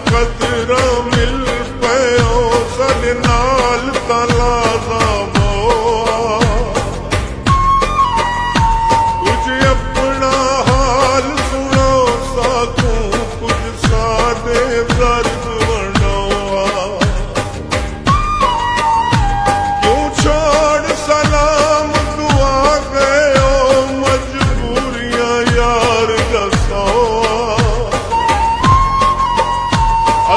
कदरा मिल पयो सद नाल तलाजा मोआ कुछ अपना हाल सुनो साकू कुछ सादे दर्द बनवा क्यों छोड़ सलाम दुआ गयो मजबूरियां यार दसोआ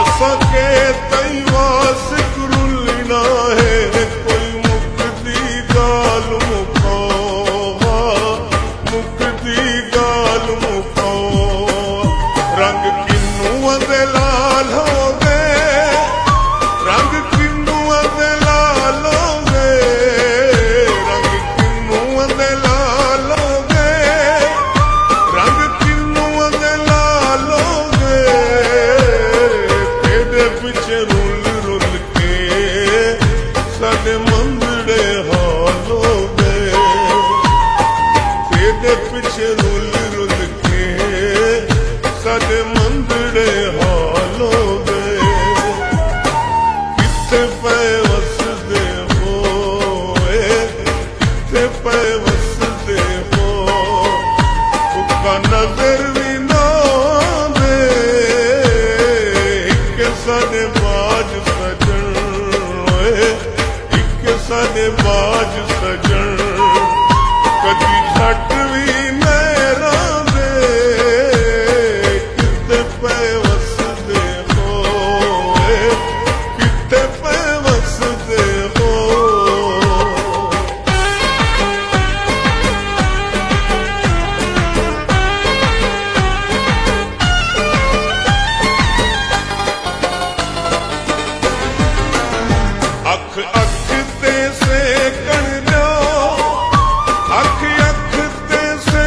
असके तई वास गुरुलना है कोई मुक्ति गाल मुखो मुक्ति गाल मुखो रंग किन्नू दे लाल हो गए रंग किन्नू दे लाल हो गए रंग किन्नू दे लाल हो गए रंग किन्नू दे लाल हो गए पिछे रुल रुल के साडे मंदड़े हाल हो गए तेरे पिछे रुल रुल के साडे मंदड़े हाल हो गए किथे पे वसदे हो किथे पे वसदे हो उका नजर भी ना दे साडे बाज सजन एक साडे बाज सजन कदी छट भी मेरा दे किते पे वसदे हो किते पे वसदे हो अख अख ते से कण लो अख अख ते से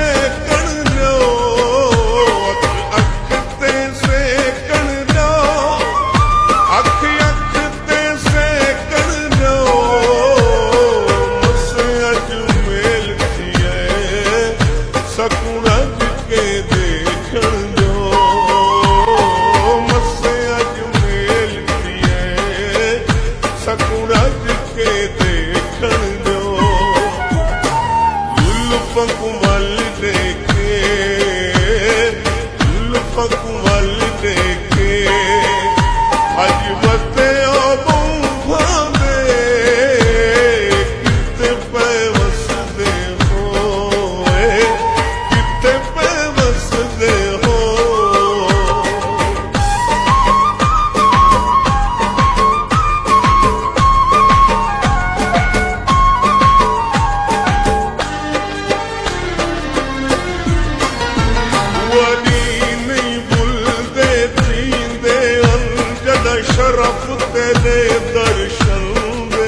कण लो अख अख ते से कण लो अख अख ते से कण लो मुझसे अज मेल थिए सकूं रज के देखण लो मुझसे अज मेल थिए सकूं रज के देखण दो जुल्फ कुमल देखे जुल्फ कुमल देखे अज बते भावे किते पे वसदे हो किते पे वसदे हो शरफ तेरे दर्शन दे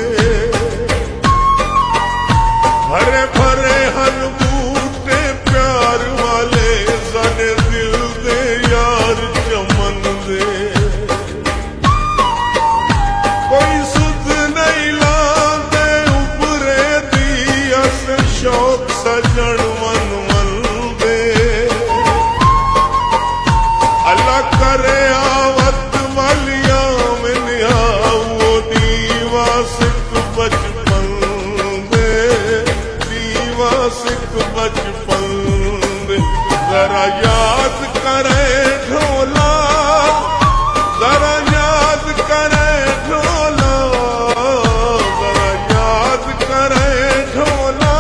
भरे भरे हर बूटे प्यार वाले सारे दिल दे यार चमन दे कोई सुध नहीं लाते उपरे दिया से शौक सजन मन मन दे अल्लाह करे आवत वालिया में निहाओ दीवा सिख बचपन दे दीवा सिख बचपन दे जरा याद करे ढोला जरा याद करे ढोला जरा याद करे ढोला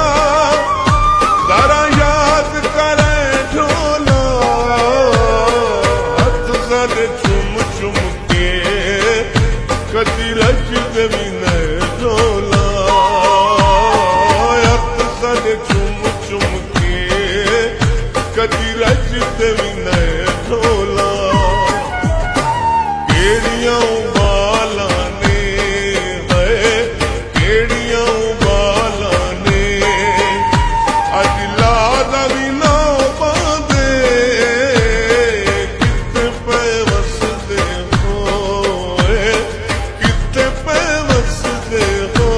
जरा याद करे ढोला हथ सारे चुम चुम के कदी रज भी न ढोला हथ सारे चुम चुम के कदी रज भी न ढोला केड़ियां उबाला ने है केड़ियां उबाला ने अज लादा भी ना बांधे किते पे वसदे हो किते पे वसदे हो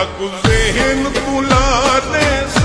ਤੱਕ ਜ਼ਿਹਨ ਤੂੰ ਲਾ ਦੇ